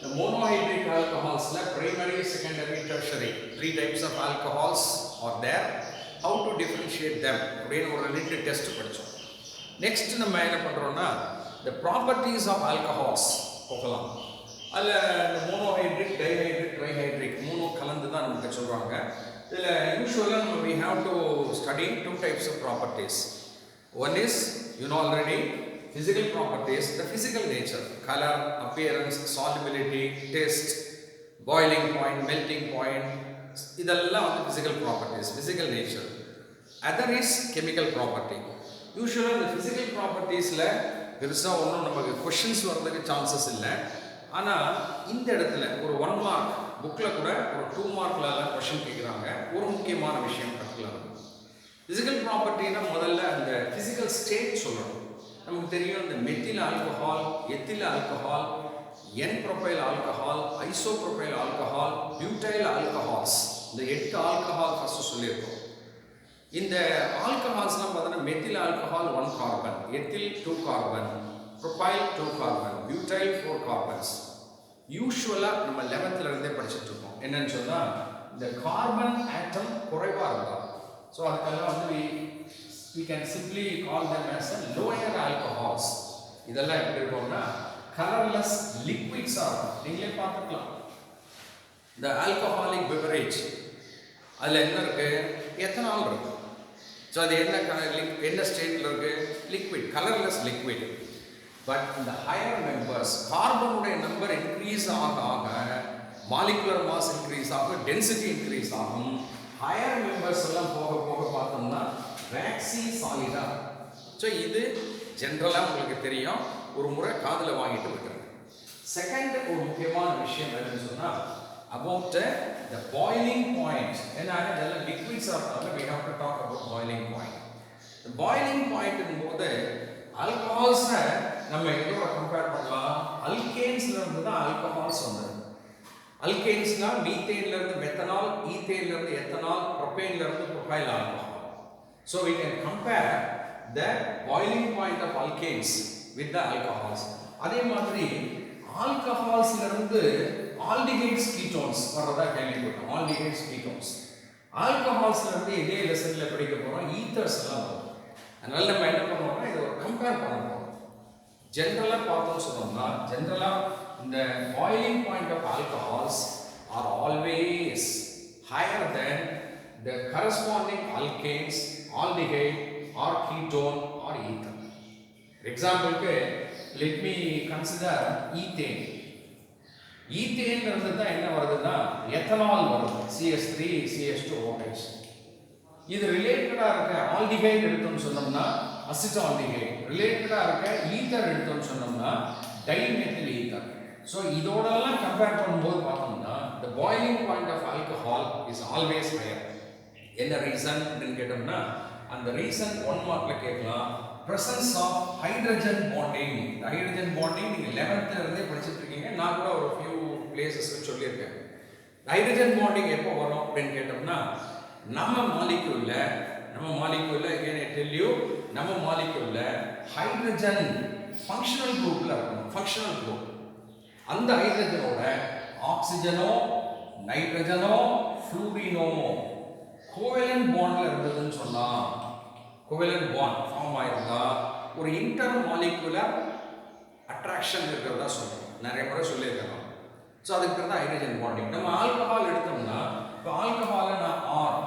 The monohydric alcohols like primary, secondary, tertiary, three types of alcohols are there. How to differentiate them? அப்படின்னு ஒரு related test படிச்சோம். Next நம்ம என்ன பண்றோம்னா the properties of alcohols போகலாம். அதுல இந்த monohydric, dihydric, trihydric மூணு கலந்து தான் நமக்கு சொல்றாங்க. இதுல யூசுவலா நம்ம we have to study two types of properties. One is you know already physical properties, the physical nature, color, appearance, solubility, taste, boiling point, melting point, இதெல்லாம் வந்து physical properties, physical nature. Other is chemical property. Usually the physical propertiesல பெருசா ஒன்றும் நமக்கு questions வரதுக்கு chances இல்லை. ஆனால் இந்த இடத்துல ஒரு 1 mark புக்கில் கூட ஒரு 2 markல question கேட்குறாங்க. ஒரு முக்கியமான விஷயம் பர்டிகுலர் physical propertyனா முதல்ல அந்த physical state சொல்லணும். நமக்கு தெரியும் இந்த methyl alcohol, ethyl alcohol, n propyl alcohol, isopropyl alcohol, butyl alcohols, இந்த 8 ஆல்கஹால் ஃபர்ஸ்ட் சொல்லியிருக்கோம். இந்த ஆல்கஹால்ஸ்லாம் பார்த்தீங்கன்னா methyl alcohol 1 carbon, ethyl 2 carbon, propyl 2 carbon, butyl 4 carbons. யூஸ்வலாக நம்ம 11th இருந்தே படிச்சுட்டு இருக்கோம். என்னன்னு சொன்னால் இந்த கார்பன் ஆட்டம் குறைவாக இருந்தால் ஸோ அதுக்கெல்லாம் வந்து we can simply call them as a lower alcohols. இதெல்லாம் எப்படி இருக்கும்னா colorless liquids ஆகும். நீங்களே பார்த்துக்கலாம். இந்த alcoholic beverage அதில் என்ன இருக்கு? எத்தனால் இருக்கு. ஸோ அது என்ன ஸ்டேட்டில் இருக்கு? Liquid, colourless liquid. பட் இந்த ஹையர் மெம்பர்ஸ் கார்பனுடைய நம்பர் இன்க்ரீஸ் ஆக ஆக மாலிகுலர் மாஸ் இன்க்ரீஸ் ஆகும், டென்சிட்டி இன்க்ரீஸ் ஆகும். ஹையர் மெம்பர்ஸ் எல்லாம் போக போக பார்த்தோம்னா வேக்சி சாலிடா. ஸோ இது ஜென்ரலாக உங்களுக்கு தெரியும், ஒரு முறை காதில் வாங்கிட்டு இருக்கிறேன். செகண்ட் ஒரு முக்கியமான விஷயம் என்னன்னு சொன்னால் about the boiling point. ஏன்னா இதெல்லாம் liquids ஆகிறதால we have to talk about boiling point. The boiling point போது ஆல்கஹால்ஸை நம்ம எதோட கம்பேர் பண்ணலாம்? அல்கேன்ஸ்ல இருந்து தான் ஆல்கஹால்ஸ் வந்தது. அல்கேன்ஸ்னா மீத்தேன்ல இருந்து மெத்தனால், ஈத்தேன்ல இருந்து எத்தனால், ப்ரோபேன்ல இருந்து profile alcohol. So we can compare the boiling point of alkanes with the alcohols. அதே மாதிரி ஆல்கஹால்ஸ்ல இருந்து ஆல்டிஹைட்ஸ் கீட்டோன்ஸ் வரதா கேள்விப்பட்டோம். ஆல்டிஹைட்ஸ் கீட்டோன்ஸ் ஆல்கஹால்ஸ்ல இருந்து இதே லெசன்ல படிக்க போறோம். ஈத்தர்ஸ் எல்லாம் வரும். அதனால நம்ம என்ன பண்ணுவோம்னா இதை ஒரு கம்பேர் பண்ண போறோம். ஜென்ரலா பார்த்தோம்னு சொன்னோம்னா ஜென்ரலா இந்த boiling point of alcohols are always higher then the corresponding alkanes, aldehyde or ketone or ether. For example, let me consider ethane. Ethane irundha enna varuduna ethanol varudhu, CH3 CH2OH. இது ரிலேட்டடா இருக்க ஆல்டிஹைட் எடுத்தோம்னு சொன்னோம்னா acetaldehyde, ரிலேட்டடா இருக்க ether எடுத்தோம்னு சொன்னோம்னா dimethyl ether. So இதோடெல்லாம் compare பண்ணும்போது பார்த்தோம்னா the boiling point of alcohol is always higher. என்ன ரீசன் அப்படின்னு கேட்டோம்னா அந்த ரீசன் 1 மார்க்ல கேட்கலாம். Presence of hydrogen bonding. Hydrogen bonding நீங்க 11th இருந்தே படிச்சுட்டு இருக்கீங்க. நான் கூட ஒரு ஃபியூ பிளேசஸ் சொல்லியிருக்கேன். ஹைட்ரஜன் பாண்டிங் எப்போ வரும் அப்படின்னு கேட்டோம்னா நம்ம மாலிக்யூல்ல again I tell you நம்ம மாலிக்யூல்ல ஹைட்ரஜன் ஃபங்க்ஷனல் குரூப்ல இருக்கும். ஃபங்க்ஷனல் குரூப் அந்த ஹைட்ரஜனோட ஆக்சிஜனோ நைட்ரஜனோ ஃப்ளூரினோ கோவேலன்ட் பாண்ட்ல இருந்ததுன்னு சொன்னா கோவேலன்ட் பாண்ட் ஃபார்ம் ஆயிருந்தா ஒரு இன்டர் மாலிகுலர் அட்ராக்ஷன் இருக்கிறதா சொல்றோம். நிறைய முறை சொல்லியிருக்கோம். ஸோ அதுக்கு பேர் தான் ஹைட்ரஜன் பாண்டிங். நம்ம ஆல்கஹால் எடுத்தோம்னா இப்போ ஆல்கஹாலை நான் ஆர்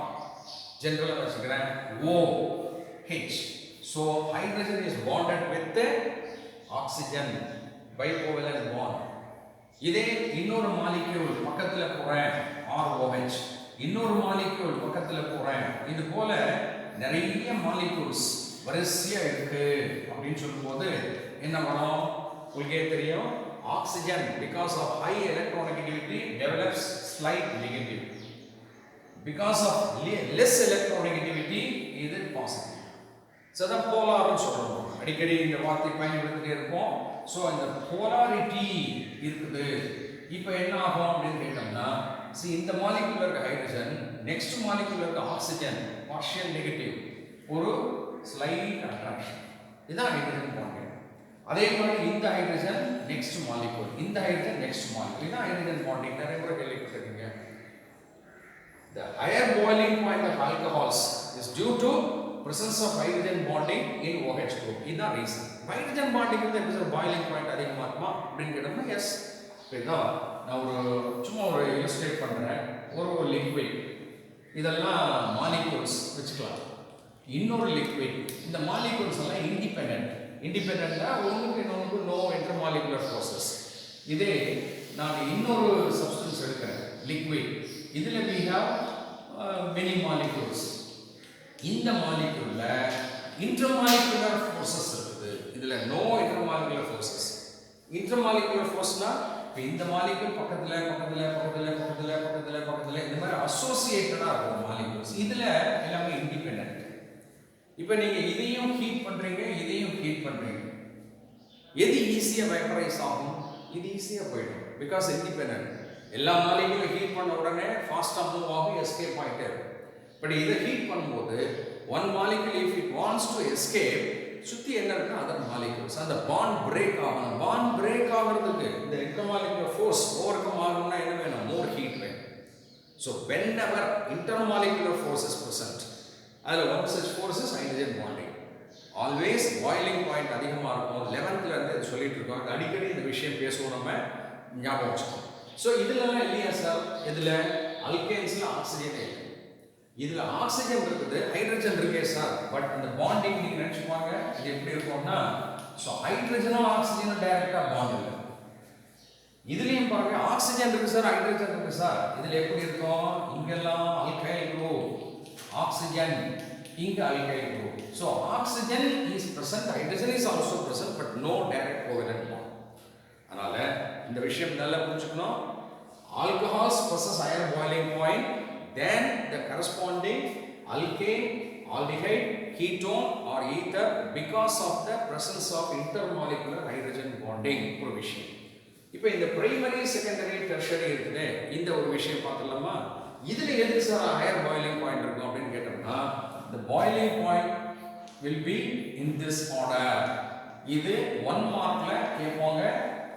ஜென்ரலாக வச்சுக்கிறேன் OH. So hydrogen is bonded with oxygen by covalent bond. இதே இன்னொரு மாலிக்யூல் பக்கத்தில் போகிறேன் ROH, இன்னொரு மாலிக்யூல் பக்கத்தில் போகிறேன். இது போல நிறைய மாலிக்யூல்ஸ் வரிசையாக இருக்கு அப்படின்னு சொல்லும்போது என்ன பண்ணோம்? உங்களுக்கே தெரியும், oxygen because of high electronegativity develops slight negative. Because of less electronegativity இது பாசிட்டிவ். ஸோ அதான் போலார்னு சொல்கிறோம். அடிக்கடி இந்த வார்த்தை பயன்படுத்திட்டே இருப்போம். ஸோ இந்த போலாரிட்டி இருக்குது. இப்போ என்ன ஆகும் அப்படின்னு கேட்டோம்னா இந்த மாலிகுலர் இருக்க ஹைட்ரஜன் நெக்ஸ்ட் மாலிகுலர் இருக்க ஆக்சிஜன் பார்ஷியல் நெகட்டிவ், ஒரு ஸ்லைட் அட்ராக்ஷன். இதுதான் ஹைட்ரஜன் பாண்ட். அதே மாதிரி இந்த ஹைட்ரஜன் நெக்ஸ்ட் மாலிகூல், இந்த ஹைட்ரஜன் நெக்ஸ்ட் மாலிகூல். இதான் ஹைட்ரஜன் பாண்டிங். நிறைய முறை கேள்விப்பட்டிருக்கீங்க. The higher boiling point of alcohols is due to presence of hydrogen bonding in OH group. இதுதான் ரீசன். ஹைட்ரஜன் பாண்டிங் வந்து எப்படி சார் பாயிலிங் பாயிண்ட் அதிகமாக இருக்குமா அப்படின்னு கேட்டோம்னா எஸ். இதான் நான் சும்மா ஒரு இல்லஸ்ட்ரேட் பண்ணுறேன். ஒரு லிக்விட், இதெல்லாம் மாலிகூல்ஸ் வச்சுக்கலாம். இன்னொரு லிக்விட், இந்த மாலிகூல்ஸ் எல்லாம் இண்டிபெண்டா ஒன்றுக்கு இன்னொன்று நோ இன்டர் மாலிகுலர் ஃபோர்ஸஸ். இதே நான் இன்னொரு சப்ஸ்டன்ஸ் எடுக்கிறேன் லிக்விட், இதில் we have many molecules. இந்த மாலிகுல்ல இன்டர்மாலிகுலர் ஃபோர்ஸஸ் இருக்குது. இதில் நோ இன்டர்மாலிகுலர் ஃபோர்ஸஸ். இன்டர்மாலிகுலர் ஃபோர்ஸ்னா இந்த மாலிகுல் பக்கத்தில் இந்த மாதிரி அசோசியேட்டடாக இருக்கும் மாலிகுல்ஸ். இதில் எல்லாமே இண்டிபெண்டன்ட். இப்போ நீங்கள் இதையும் ஹீட் பண்ணுறீங்க, இதையும் ஹீட் பண்ணுறீங்க, எது ஈஸியாக வேப்பரைஸ் ஆகும்? இது ஈஸியாக போயிடும். Because independent. எல்லா மாலிகுலும் ஹீட் பண்ண உடனே ஃபாஸ்ட்டாக மூவ் ஆகும், எஸ்கேப் ஆகிட்டே இருக்கும். பட் இதை ஹீட் பண்ணும்போது one molecule if it wants to escape, சுற்றி என்ன இருக்குன்னா அதர் மாலிகுல்ஸ் அந்த பாண்ட் பிரேக் ஆகணும். பாண்ட் பிரேக் ஆகிறதுக்கு இந்த இன்டர்மாலிகுலர் ஃபோர்ஸ் ஓவர் கம் ஆகணும்னா என்ன வேணும்? மோர் ஹீட் வேணும். So whenever intermolecular force is present, அதில் one such force is hydrogen bonding. Always boiling point அதிகமாக இருக்கும். 11th இருந்து சொல்லிட்டு இருக்கோம். அடிக்கடி இந்த விஷயம் பேசுவோம், நம்ம ஞாபகம் வச்சுக்கோம். ஸோ இதுலலாம் இல்லையா சார்? இதில் அல்கேன்ஸில் ஆக்சிஜனே இல்லை. இதில் ஆக்சிஜன் இருக்குது, ஹைட்ரஜன் இருக்கே சார். பட் அந்த பாண்டிங் நீங்கள் நினச்சிப்பாங்க இது எப்படி இருக்கும்னா, ஸோ ஹைட்ரஜனும் ஆக்சிஜனும் டைரெக்டாக பாண்ட் இல்லை. இதுலேயும் பாருங்க, ஆக்சிஜன் இருக்குது சார், ஹைட்ரஜன் இருக்குது சார். இதில் எப்படி இருக்கும்? இங்கெல்லாம் அல்கைல் குரூப், ஆக்சிஜன் இங்கே alkyl group. So oxygen is present, hydrogen is also present, but no direct covalent bond. அதனால இந்த விஷயம் நல்லா புரிஞ்சுக்கணும். Alcohols possess higher boiling point than the corresponding alkane, aldehyde, ketone or ether because of the presence of intermolecular hydrogen bonding. ஒரு விஷயம். இப்போ இந்த primary secondary tertiary இருக்குது, இந்த ஒரு விஷயம் பார்த்துடலாமா? இதுல எது சார் ஹையர் பாயிலிங் பாயிண்ட் இருக்கும் அப்படின்னு கேட்டோம்னா, the boiling point will be in this order. இது 1 மார்க்ல கேட்பாங்க,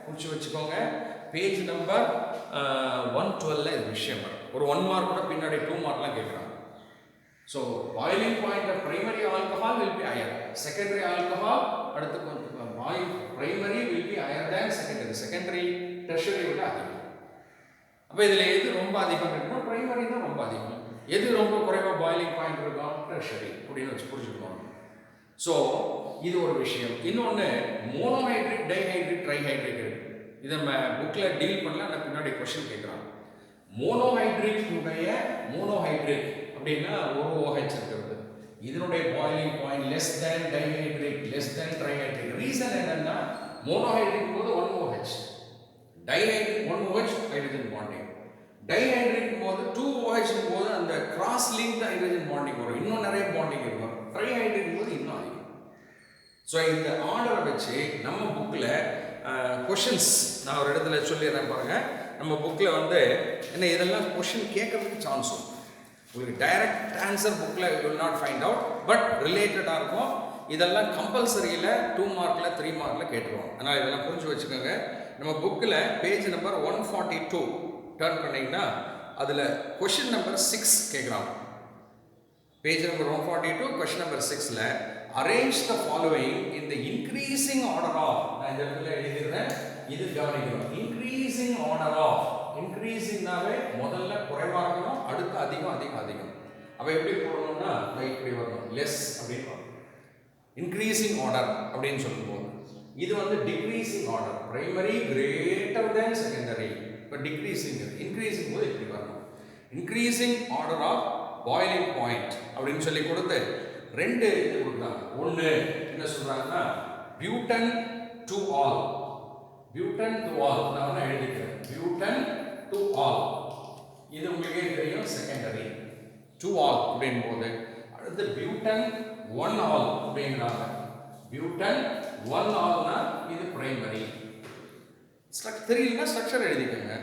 குறிச்சு வச்சுக்கோங்க. பேஜ் நம்பர் 112ல இது விஷயம் வரும். ஒரு 1 மார்க் கூட பின்னாடி 2 மார்க்லாம் கேட்குறாங்க. So boiling point of primary alcohol will be higher, secondary alcohol அடுத்து primary will be higher than secondary, secondary tertiary விட அதிகம். அப்போ இதில் எது ரொம்ப அதிகம் இருக்குன்னா பிரைமரி தான் ரொம்ப அதிகம். எது ரொம்ப குறைவாக பாயிலிங் பாயிண்ட் இருக்கும்? டெர்ஷரி அப்படின்னு வச்சு புரிஞ்சுக்கணும். ஸோ இது ஒரு விஷயம். இன்னொன்று மோனோஹைட்ரிக், டைஹைட்ரிக், ட்ரைஹைட்ரிக் இருக்கு. இதை நம்ம புக்கில் டீல் பண்ணல, ஆனால் பின்னாடி கொஸ்டின் கேட்குறாங்க. மோனோஹைட்ரிக் அப்படின்னா ஒரு OH இருக்கிறது. இதனுடைய boiling point less than dihydric, less than trihydric. Reason என்னன்னா, மோனோஹைட்ரிக் போது 1 OH, dihydric 1 OH hydrogen bonding, dihydric போது 2 OH போது அந்த கிராஸ் லிங்க் ஹைட்ரஜன் பாண்டிங் வரும், இன்னும் நிறைய பாண்டிங் இருக்கும். ட்ரைஹைட்ரிக் போது இன்னும் அதிகம். ஸோ இந்த ஆர்டரை வச்சு நம்ம புக்கில் கொஷின்ஸ் நான் ஒரு இடத்துல சொல்லிடுறேன் பாருங்க. நம்ம புக்கில் வந்து என்ன இதெல்லாம் கொஷின் கேட்கறதுக்கு சான்ஸ் இருக்கும். உங்களுக்கு டைரக்ட் ஆன்சர் புக்கில் you will not find out, but ரிலேட்டடாக இருக்கும். இதெல்லாம் கம்பல்சரியில் 2 மார்க்கில் 3 மார்க்கில் கேட்டுருவோம். அதனால் இதெல்லாம் புரிஞ்சு வச்சுக்கோங்க. நம்ம புக்கில் பேஜ் நம்பர் 142 டர்ன் பண்ணிங்கன்னா அதில் கொஷின் நம்பர் 6 கேட்குறாங்க. பேஜ் நம்பர் 142 கொஷின் நம்பர் 6ல் arrange the following in the increasing order of, நான் இந்த இடத்துல எழுதிடுறேன், இது கவனிக்கணும். increasing order of, increasingனாவே முதல்ல குறைவாக இருக்கணும், அடுத்து அதிகம் அதிகம் அதிகம். அப்போ எப்படி போடணும்னா இப்படி வரணும், less அப்படின்னு வரணும். increasing order அப்படின்னு சொல்லும்போது இது வந்து decreasing order, primary greater than secondary. இப்போ decreasing, increasing போது இப்படி வரணும். increasing order of boiling point அப்படின்னு சொல்லி கொடுத்து 2 இது கொடுக்குறாங்க. ஒன்று என்ன சொல்றாங்கன்னா, butane to all, butane to all. நான் எழுதிக்கிறேன், பியூட்டன் டு ஆல். இது உங்களுக்கே தெரியும், செகண்டரி. டு ஆல் அப்படின் போது அடுத்து பியூட்டன் 1 ஆல் அப்படிங்கிறாங்க. பியூட்டன் 1 ஆல்னா இது பிரைமரி. தெரியலன்னா ஸ்ட்ரக்சர் எழுதிக்கோங்க.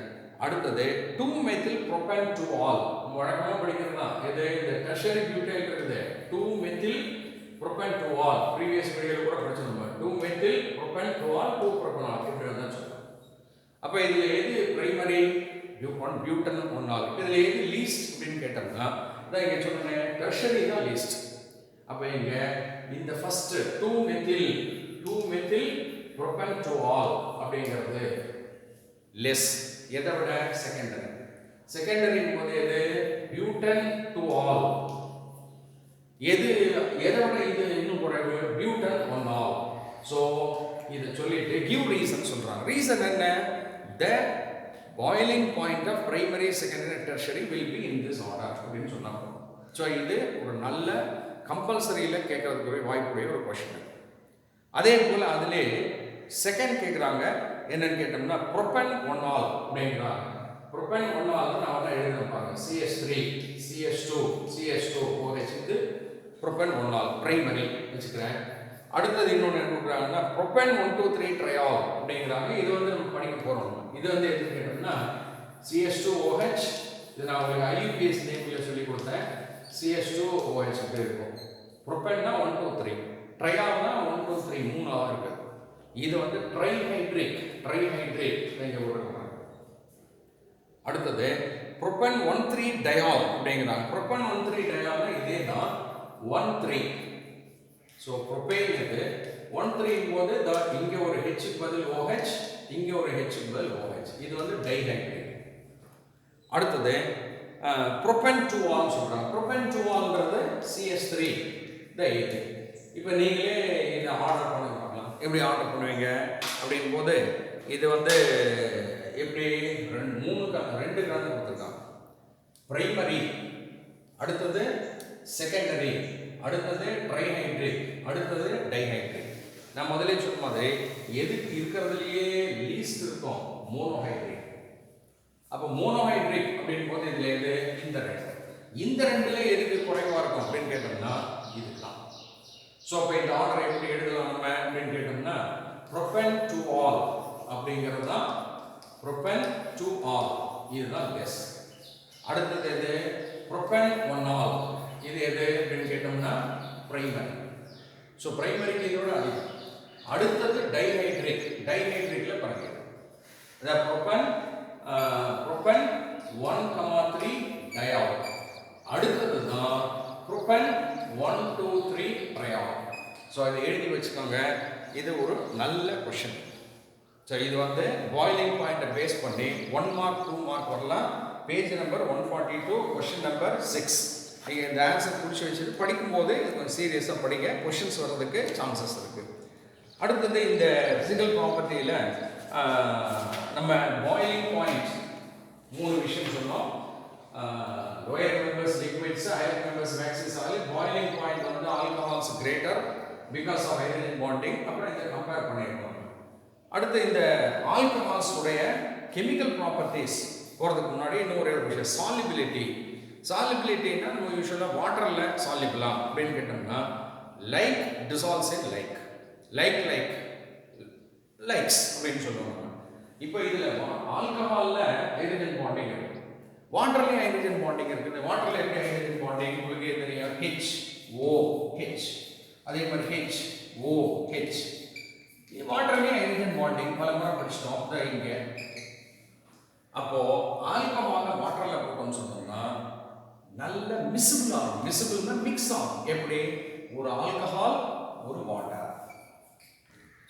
அடுத்தது 2 மெத்தில் ப்ரோபேன் டு ஆல், வழக்கமாக படிக்கிறது தான். இது இந்த டெர்ஷரி பியூட்டைல் இருக்குது, 2 மெத்தில் ப்ரோபன் டு ஆல் ப்ரீவியஸ் வீடியோல கூட படிச்சிருந்தோம் 2 மெத்தில் ப்ரோபன் டு ஆல் 2 ப்ரோபனால் இப்படி வந்தா சொல்றோம். அப்ப இதுல எது பிரைமரி பியூட்டன் ஒன்னால் இதுல எது லீஸ்ட் அப்படின்னு கேட்டோம்னா அதான் இங்க சொன்னேன் டெர்ஷரி தான் லீஸ்ட். அப்ப இங்க இந்த ஃபர்ஸ்ட் 2 மெத்தில் ப்ரோபன் டு ஆல் அப்படிங்கிறது லெஸ் எதை விட செகண்டரி போது எது பியூட்டன் டு ஆல் எது எதை விட இது இன்னும் குறைவு பியூட்டன் ஒன் ஆல். ஸோ இதை சொல்லிட்டு கிவ் ரீசன் சொல்றாங்க. ரீசன் என்ன? the boiling point of primary secondary and tertiary will be in this order அப்படின்னு சொன்னாங்க. ஸோ இது ஒரு நல்ல கம்பல்சரியில் கேட்கறதுக்கு வாய்ப்புடைய ஒரு கொஸ்டின். அதே போல் அதிலே செகண்ட் கேட்குறாங்க என்னன்னு கேட்டோம்னா ப்ரோபன் ஒன் ஆல் அப்படிங்கிறாங்க. ப்ரோபன் ஒன் ஆல் நான் தான் எழுதிருப்பாங்க CH3 CH2 CH2 OH இது ப்ரோபன் ஒன் ஆல் பிரைமரி வச்சுக்கிறேன். அடுத்தது இன்னொன்று என்ன கொடுக்குறாங்கன்னா ப்ரோபன் 1,2,3 ட்ரையால் அப்படிங்கிறாங்க. இது வந்து நம்ம படிக்க போகிறோம். இது வந்து எதுன்னு கேட்டோம்னா CH2OH இது நான் உங்களுக்கு IUPAC நேமில் சொல்லி கொடுத்தேன். CH2OH அப்படி இருக்கும். ப்ரோபன்னா 1,2,3 ட்ரையால்னா 1,2,3 3 இருக்கு. இது வந்து ட்ரைஹைட்ரேட் நீங்க போடுறாங்க. அடுத்தது ப்ரோபன் 1,3 டயால் அப்படிங்கிறாங்க. ப்ரோபன் 1,3 டயால்னா இதே தான் 1,3. ஸோ ப்ரோபேன் இது 1,3 போது இங்க ஒரு H பதில் OH இங்க ஒரு H பதில் OH இது வந்து டைஹைட்ரேட். அடுத்தது ப்ரோபன் 2 ஆல் சொல்றாங்க. ப்ரோபன் 2 ஆல்ங்கிறது CH3 டைஹைட்ரேட். இப்போ நீங்களே இதை ஆர்டர் பண்ண பார்க்கலாம். எப்படி ஆர்டர் பண்ணுவீங்க அப்படின் போது இது வந்து எப்படி 2 கிராம் கொடுத்துருக்காங்க. பிரைமரி, அடுத்தது செகண்டரி, அடுத்தது ட்ரைஹைட்ரேட், அடுத்தது டைஹைட்ரேட். நான் முதல்ல சொன்ன மாதிரி எதுக்கு இருக்கிறதுலயே லீஸ்ட் இருக்கும் மோனோஹைட்ரேட். அப்போ மோனோஹைட்ரேட் அப்படின்னு போது இதுல எது இந்த ரெண்டுல எதுக்கு குறைவா இருக்கும் அப்படின்னு கேட்டோம்னா இதுதான். ஸோ அப்போ இந்த ஆர்டரை எப்படி எழுதலாம் நம்ம அப்படின்னு கேட்டோம்னா ப்ரோபன் டு ஆல் அப்படிங்கிறது தான் ப்ரோபன் டு ஆல் இதுதான் லெஸ். அடுத்தது எது ப்ரோபன் ஒன் ஆல் இது எது அப்படின்னு கேட்டோம்னா பிரைமரி. ஸோ பிரைமரிக்கு இதோட அதிகம். அடுத்தது டைஹைட்ரேட்ல பாருங்க அதான் ப்ரோபன் 1,3 டயால். அடுத்தது தான் ப்ரோபன் 1,2,3 ட்ரையால். ஸோ இதை எழுதி வச்சுக்கோங்க. இது ஒரு நல்ல கொஷின். ஸோ இது வந்து பாய்லிங் பாயிண்ட்டை பேஸ் பண்ணி 1 மார்க் 2 மார்க் வரலாம். Page number 142 question number 6. நீங்கள் இந்த ஆன்சர் பிடிச்சி வச்சுட்டு படிக்கும்போது இது கொஞ்சம் சீரியஸாக படிங்க. கொஷின்ஸ் வர்றதுக்கு சான்சஸ் இருக்குது. அடுத்தது இந்த ஃபிசிக்கல் ப்ராப்பர்ட்டியில் நம்ம பாய்லிங் பாயிண்ட் 3 விஷயம் சொன்னோம். Lower members liquids, higher members waxes oil. Boiling point வந்து alcohols greater because of hydrogen bonding. அப்புறம் இதை கம்பேர் பண்ணியிருக்கோம். அடுத்து இந்த ஆல்கஹால்ஸ் உடைய கெமிக்கல் ப்ராப்பர்ட்டிஸ் போகிறதுக்கு முன்னாடி இன்னும் ஒரு விஷயம் சாலிபிலிட்டினா நம்ம யூஸ்வலாக வாட்டரில் சாலிபிளா அப்படின்னு கேட்டோம்னா லைக் டிசால்வ்ஸ் இன் லைக்ஸ் அப்படின்னு சொல்லுவாங்க. இப்போ இதில் ஆல்கஹாலில் ஹைட்ரஜன் பாண்டிங் இருக்குது, வாட்டர்லேயும் ஹைட்ரஜன் பாண்டிங் இருக்குது. வாட்டரில் எப்படி ஹைட்ரஜன் பாண்டிங் உங்களுக்கு தெரியும் HOH, அதே மாதிரி HOH. வாட்டர்லேயும் ஹைட்ரஜன் பாண்டிங் பல முறை படிச்சிட்டோம் இங்கே. அப்போ ஆல்கஹாலை வாட்டரில் போட்டோம்னு சொன்னோம்னா நல்ல மிசிபிள் ஆகும். மிசிபிள்னா மிக்ஸ் ஆகும். எப்படி ஒரு ஆல்கஹால் ஒரு வாட்டர்,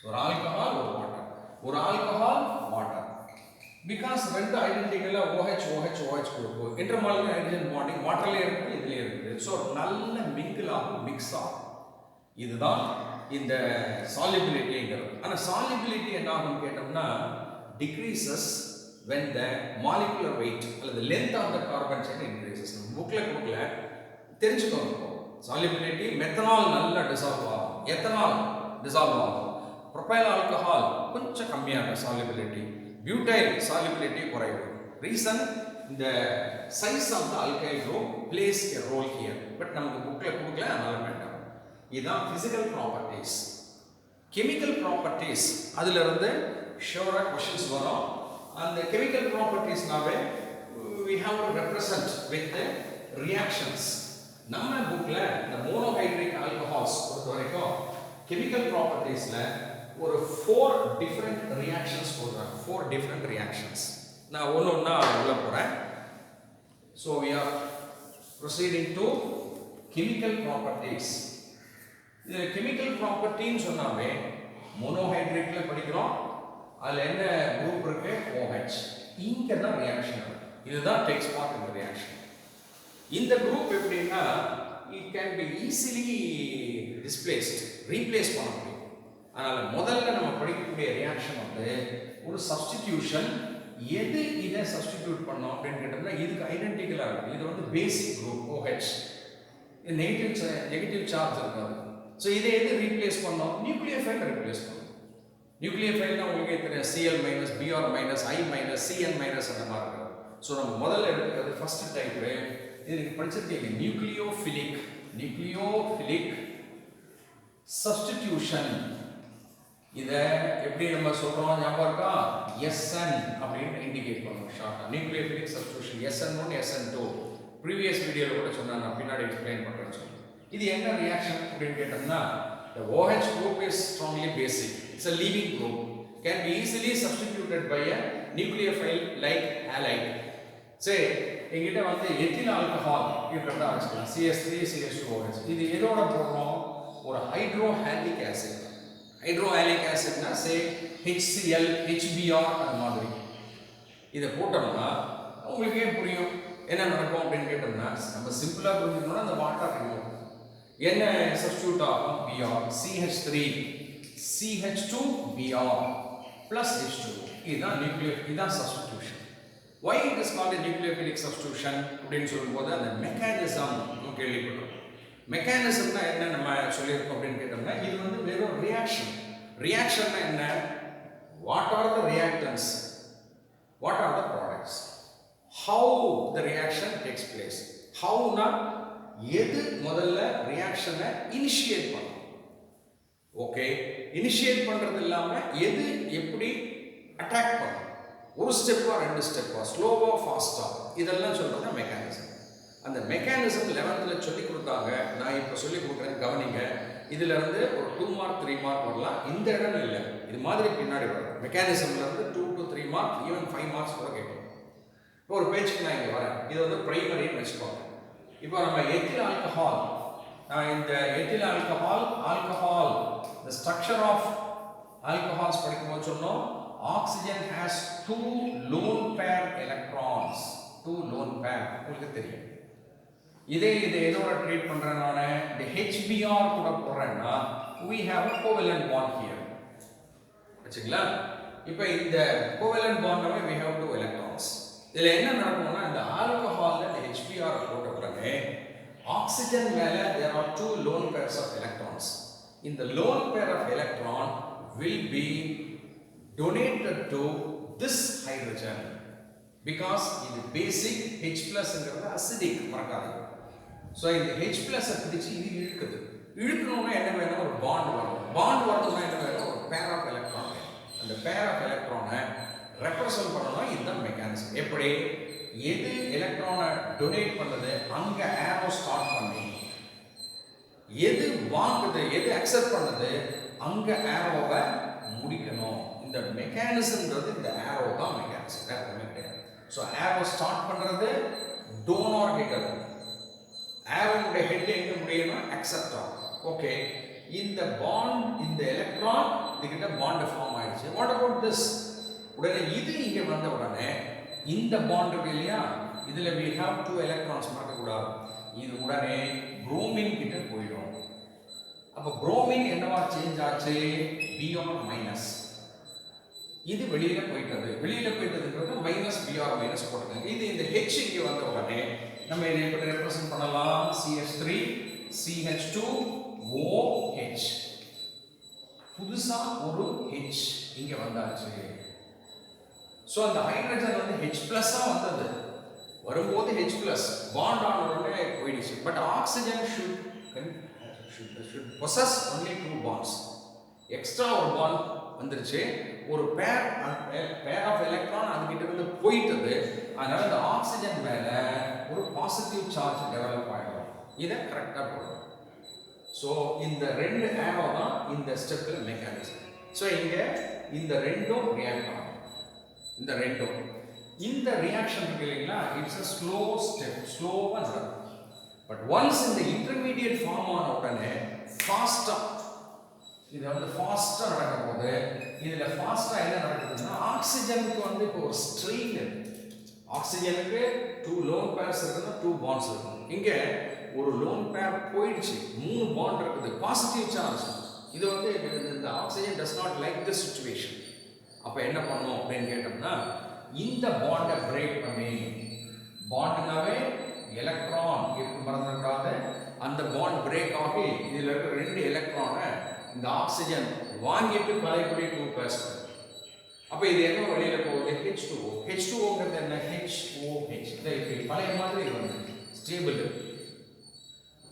ஒரு ஆல்கஹால் ஒரு வாட்டர், ஒரு ஆல்கஹால் வாட்டர். பிகாஸ் ரெண்டு ஐடென்டிக்கலா OH கொடுக்கும். இன்டர்மாலிகுலர் ஹைட்ரஜன் பாண்டிங் வாட்டர்லயே இருக்குது, இதுலயே இருக்குது. ஸோ நல்ல மிங்கிள் ஆகும், மிக்ஸ் ஆகும். இதுதான் இந்த சாலிபிலிட்டிங்கிறது. ஆனால் சாலிபிலிட்டி என்ன ஆகும்னு கேட்டோம்னா decreases when the molecular weight அல்லது length of the carbon chain increases. புக்ல தெரிஞ்சுக்கோங்க. சாலிபிலிட்டி மெத்தனால் நல்லா டிசால்வ் ஆகும், எத்தனால் டிசால்வ் ஆகும். ப்ரொபைல் ஆல்கஹால் கொஞ்சம் கம்மியான சாலிபிலிட்டி, பியூட்டைல் சாலிபிலிட்டி குறைவு. ரீசன் இந்த size of the alkyl group plays a role here. But நமக்கு புக்ல கொடுக்கல, அதனால வேண்டாம். இதுதான் பிசிக்கல் ப்ராப்பர்ட்டிஸ். கெமிக்கல் ப்ராப்பர்ட்டிஸ் அதுல இருந்து ஷூரா क्वेश्चंस வரும். அந்த chemical ப்ராப்பர்ட்டிஸ்னாவே we have to represent with the reactions. நம்ம புக்ல இந்த மோனோஹைட்ரிக் ஆல்கஹால்ஸ் பொறுத்த வரைக்கும் கெமிக்கல் ப்ராப்பர்ட்டிஸ்ல ஒரு 4 டிஃபரெண்ட் ரியாக்ஷன்ஸ் கொடுக்குறாங்க. 4 டிஃபரெண்ட் ரியாக்ஷன்ஸ். நான் ஒவ்வொன்றா உள்ள போறேன். So we are proceeding to chemical properties. இது கெமிக்கல் ப்ராப்பர்ட்டின்னு சொன்னாவே மோனோஹைட்ரிக்ல படிக்கிறோம். அதில் என்ன குரூப் இருக்கு? OH. இங்கே தான் ரியாக்ஷன். இதுதான் டெக்ஸ்ட் பார்ட் இந்த ரியாக்ஷன். இந்த குரூப் எப்படின்னா it can be easily displaced, replace பண்ண முடியும். அதனால் முதல்ல நம்ம படிக்கக்கூடிய ரியாக்ஷன் வந்து ஒரு சப்ஸ்டிடியூஷன். எது இதை சப்ஸ்டிடியூட் பண்ணோம் அப்படின்னு கேட்டோம்னா இதுக்கு ஐடென்டிக்கலாக இருக்கும். இது வந்து பேசிக் குரூப் OH. நெகட்டிவ் சார்ஜ் இருக்காது. ஸோ இதை எது ரீப்ளேஸ் பண்ணோம்? நியூக்ளியோஃபைல் ரீப்ளேஸ் பண்ணோம். நியூக்ளியோஃபைல்னா உங்களுக்கே தெரியும், Cl minus, Br minus, I minus, Cn minus அந்த மாதிரி இருக்கும். ஸோ நம்ம முதல்ல எடுத்துக்கிறது ஃபர்ஸ்ட் டைப்பு. இதுக்கு படிச்சிருக்கீங்க நியூக்ளியோஃபிலிக் சப்ஸ்டிடியூஷன். இதை எப்படி நம்ம சொல்றோம் ஞாபகம் இருக்கா? SN அப்படின்னு இண்டிகேட் பண்ணுவோம் ஷார்ட்டா. Nucleophilic substitution SN1 SN2 previous வீடியோல கூட சொன்னா, நான் பின்னாடி எக்ஸ்பிளைன் பண்றேன்னு சொல்றேன். இது என்ன ரியாக்ஷன் அப்படின்னு கேட்டோம்னா the OH group is strongly basic. It's a leaving group, can be easily substituted by a nucleophile like halide. Say எங்கிட்ட வந்து எத்தில் ஆல்கஹால் இருக்கிறதா வச்சுக்கலாம், CH3 CH2OH. இது எதோட போடுறோம்? ஒரு ஹைட்ரோஹாலிக் ஆசிட். ஹைட்ரோஹாலிக் ஆசிட்னா சே HCl HBr அந்த மாதிரி. இதை போட்டோம்னா உங்களுக்கே புரியும் என்ன நடக்கும் அப்படின்னு கேட்டோம்னா, நம்ம சிம்பிளா புரிஞ்சுக்கணும்னா அந்த வாட்டர் ரிமூவ். என்ன சப்ஸ்டிடியூட் ஆகும்? Br CH3 CH2 Br plus H2. இதுதான் substitution. Why it is called a nucleophilic substitution அப்படின்னு சொல்லும்போது அந்த மெக்கானிசம் நம்ம கேள்விப்பட்டோம். மெக்கானிசம்னா என்ன நம்ம சொல்லியிருக்கோம் அப்படின்னு கேட்டோம்னா, இது வந்து வெறும் ரியாக்ஷன்னா என்ன? What are the reactants, what are the products, how the reaction takes place. ஹவுனா எது முதல்ல ரியாக்ஷனை இனிஷியேட் பண்ணும். ஓகே, இனிஷியேட் பண்றது இல்லாம எது எப்படி அட்டாக் பண்ணும், ஒரு ஸ்டெப்பா 2 ஸ்டெப்பா, ஸ்லோவா ஃபாஸ்டா, இதெல்லாம் சொல்றது மெக்கானிசம். அந்த மெக்கானிசம் 11th சொல்லி கொடுத்தாங்க. நான் இப்போ சொல்லி கொடுக்குறேன், கவனிங்க. இதுல இருந்து ஒரு 2 மார்க் 3 மார்க் வரலாம். இந்த இடம் இல்லை, இது மாதிரி பின்னாடி வரும். மெக்கானிசம்ல இருந்து 2 to 3 மார்க், ஈவன் 5 மார்க்ஸ் கூட கேட்கும். இப்போ ஒரு பேஜுக்கு நான் இங்கே வரேன். இது வந்து பிரைமரின்னு வச்சுக்கோங்க. இப்போ நம்ம எத்தில் ஆல்கஹால், நான் இந்த ethyl alcohol the structure of alcohols படிக்கும்போது சொன்னோம், oxygen has 2 lone pair electrons. 2 lone pair உங்களுக்கு தெரியும். இதே எதோட ட்ரீட் பண்றேன் நான்? இந்த HBr கூட போடுறேன்னா we have a covalent bond here. வச்சுங்களா? இப்போ இந்த covalent bond we have 2 electrons. இதுல என்ன நடக்கும்னா, இந்த ஆல்கஹால்ல இந்த HBr போட்ட உடனே ஆக்ஸிஜன் மேல there are 2 lone pairs of electrons. இந்த lone pair of electron will be donated to this hydrogen because இது basic H+ ங்கிறது acidic மறக்காதீங்க. சோ இந்த H+ பிடிச்சு இது இழுக்கணும்னா என்ன வேணும்? ஒரு பாண்ட் வரணும். பாண்ட் வரணும்னா என்ன வேணும்? ஒரு pair of electron வேணும். அந்த pair of electron-ஐ ரெப்ரசன்ட் பண்ணணும். இதுதான் மெக்கானிசம். எப்படி? எது எலக்ட்ரானை டொனேட் பண்ணுது அங்க ஏரோ ஸ்டார்ட் பண்ணி, எது வாங்குது, எது அக்செப்ட் பண்ணுது அங்க ஏரோவை முடிக்கணும். இந்த மெக்கானிசம்ன்றது இந்த ஏரோ தான் மெக்கானிசம், வேற ஒன்றும் கிடையாது. ஸோ ஏரோ ஸ்டார்ட் பண்றது டோனார் கிட்ட, ஏரோனுடைய ஹெட் எங்க முடியணும்? அக்செப்ட் ஆகும். ஓகே, இந்த பாண்ட், இந்த எலக்ட்ரான் இதுகிட்ட பாண்ட் ஃபார்ம் ஆயிடுச்சு. What about this? உடனே இது இங்க வந்த உடனே இந்த பாண்ட் இருக்கு இல்லையா, இதுல we have 2 எலக்ட்ரான்ஸ் மறக்க கூடாது. இது உடனே புரோமின் கிட்ட போயிடும். அப்ப புரோமின் என்னவா சேஞ்ச் ஆச்சு? Br minus. இது வெளியில போயிட்டதுன்றது மைனஸ் Br மைனஸ் போட்டுங்க. இது இந்த H இங்க வந்த உடனே நம்ம இதை எப்படி ரெப்ரசன்ட் பண்ணலாம்? CH3 CH2OH. புதுசா ஒரு H இங்க வந்தாச்சு. ஸோ அந்த ஹைட்ரஜன் வந்து H+ வந்தது, வரும்போது H+ பாண்ட் ஆன உடனே போயிடுச்சு. But oxygen should possess only 2 bonds. Extra ஒரு பாண்ட் வந்துருச்சு, ஒரு பேர் ஆஃப் எலக்ட்ரான் அதுகிட்ட இருந்து போயிட்டது. அதனால இந்த ஆக்சிஜன் மேல ஒரு பாசிட்டிவ் சார்ஜ் டெவலப் ஆகிடும். இதை கரெக்டாக போடணும். ஸோ இந்த ரெண்டு ஏரோ தான் இந்த ஸ்டெப்பில் மெக்கானிசம். ஸோ இங்கே இந்த ரெண்டும் ரியாக்ட் ஆகும். இந்த ரியாக்ஷன் இருக்கு இல்லைங்களா, இட்ஸ் அ ஸ்லோ ஸ்டெப், ஸ்லோவாக நடக்கும். பட் ஒன்ஸ் இந்த இன்டர்மீடியட் ஃபார்ம் ஆன உடனே ஃபாஸ்ட்டாக, இது வந்து ஃபாஸ்ட்டாக நடக்கும் போது இதில் ஃபாஸ்ட்டாக என்ன நடக்குதுன்னா, ஆக்சிஜனுக்கு வந்து இப்போ ஒரு ஸ்ட்ரெயின், ஆக்சிஜனுக்கு 2 லோன் பேர்ஸ் இருக்குன்னா 2 பாண்ட்ஸ் இருக்கும். இங்கே ஒரு லோன் பேர் போயிடுச்சு, 3 பாண்ட் இருக்குது, பாசிட்டிவ் சார்ஜ். இது வந்து இந்த oxygen does not like this situation. அப்போ என்ன பண்ணணும் அப்படின்னு கேட்டோம்னா, இந்த பாண்டை பிரேக் பண்ணி, பாண்டுனாவே எலக்ட்ரான் இருக்கு மறந்துடாத, அந்த பாண்ட் பிரேக் ஆகி இதில் இருக்கிற 2 எலக்ட்ரானை இந்த ஆக்சிஜன் வாங்கிட்டு பழையபடி 2 பேர்ஸ். அப்போ இது என்ன வழியில் போகுது, H2O. H2Oங்கிறது என்ன, HOH. இதை பழைய மாதிரி வந்து ஸ்டேபிள்.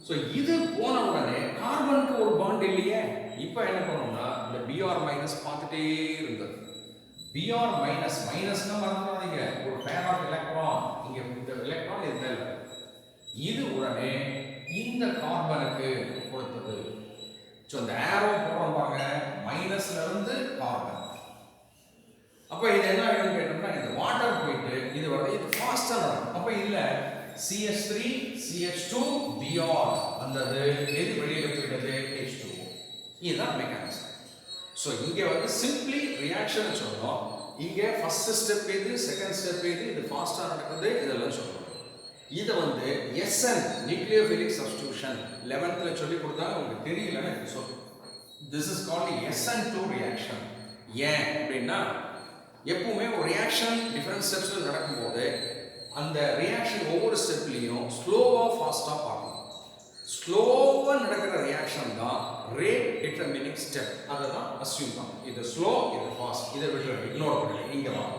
ஸோ இது போன உடனே கார்பனுக்கு ஒரு பாண்ட் இல்லையே. இப்போ என்ன பண்ணணும்னா, இந்த Br மைனஸ் பார்த்துட்டே இருந்தது. Br மைனஸ் மைனஸ்னா மறந்துடாதீங்க, ஒரு பேர் ஆஃப் எலக்ட்ரான், இங்கே இந்த எலக்ட்ரான் இது மேல, இது உடனே இந்த கார்பனுக்கு கொடுத்தது. ஸோ இந்த ஏரோ போடுறாங்க மைனஸ்ல இருந்து கார்பன். அப்போ இது என்ன ஆகிடும் கேட்டோம்னா, இந்த வாட்டர் போயிட்டு இது வர இது ஃபாஸ்ட்டாக நடக்கும். அப்போ இல்லை CH3 CH2 Br வந்தது, எது வெளியில் போயிட்டது, H2O. இதுதான் மெக்கானிசம். ஸோ இங்கே வந்து சிம்பிளி ரியாக்ஷன் சொல்லணும். இங்கே ஃபர்ஸ்ட் ஸ்டெப் எது, செகண்ட் ஸ்டெப் எது, இது ஃபாஸ்ட்டாக நடக்குது, இதெல்லாம் சொல்லணும். இதை வந்து SN நியூக்ளியோஃபிலிக் சப்ஸ்டிடியூஷன் 11th சொல்லி கொடுத்தாங்க, உங்களுக்கு தெரியலன்னு சொல்லுங்க. This is called SN2 reaction. ஏன் அப்படின்னா, எப்பவுமே ஒரு ரியாக்ஷன் டிஃபரண்ட் ஸ்டெப்ஸில் நடக்கும்போது அந்த ரியாக்ஷன் ஒவ்வொரு ஸ்டெப்லையும் ஸ்லோவாக ஃபாஸ்ட்டாக பார்க்கணும். ஸ்லோவாக நடக்கிற ரியாக்ஷன் தான் ரேட் டிட்டர்மினிங் ஸ்டெப். அதை தான் அஸ்யூம் பண்ணணும். இது ஸ்லோ, இது ஃபாஸ்ட், இதை விட்டு இக்னோர் பண்ணி இங்கே வாங்க.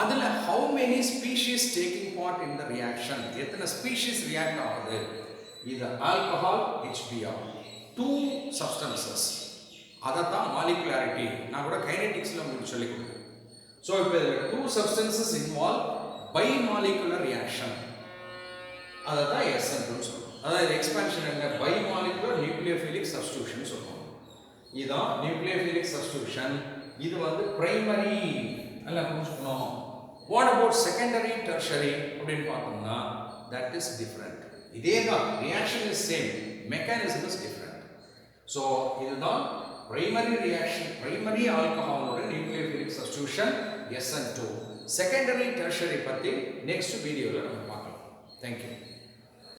அதில் how many species taking part in the reaction, எத்தனை ஸ்பீஷீஸ் ரியாக்ட் ஆகுது. இது ஆல்கஹால், HBr, 2 சப்ஸ்டன்சஸ். அதை தான் மாலிகுலாரிட்டி, நான் கூட கைனெட்டிக்ஸில் உங்களுக்கு சொல்லிக் கொடுக்குறேன். ஸோ இப்போ இதில் 2 substances involve bimolecular reaction, அதை தான் SN2 சொல்லுவோம். அதாவது எக்ஸ்பான்ஷன் என்ன, பை மாலிகுலர் நியூக்ளியோஃபிலிக் சப்ஸ்டிடியூஷன் சொல்லுவோம். இதுதான் நியூக்ளியோஃபிலிக் சப்ஸ்டிடியூஷன். இது வந்து பிரைமரி எல்லாம் புரிஞ்சுக்கணும். வாட் அபவுட் செகண்டரி, டெர்ஷரி அப்படின்னு பார்த்தோம்னா, தட் இஸ் டிஃப்ரெண்ட். இதே தான், reaction is same, mechanism is different. So இதுதான் பிரைமரி ரியாக்ஷன், பிரைமரி ஆல்கஹாலோட nucleophilic substitution SN2. Secondary, tertiary பற்றி நெக்ஸ்ட் வீடியோவில் நம்ம பார்க்கலாம். தேங்க்யூ.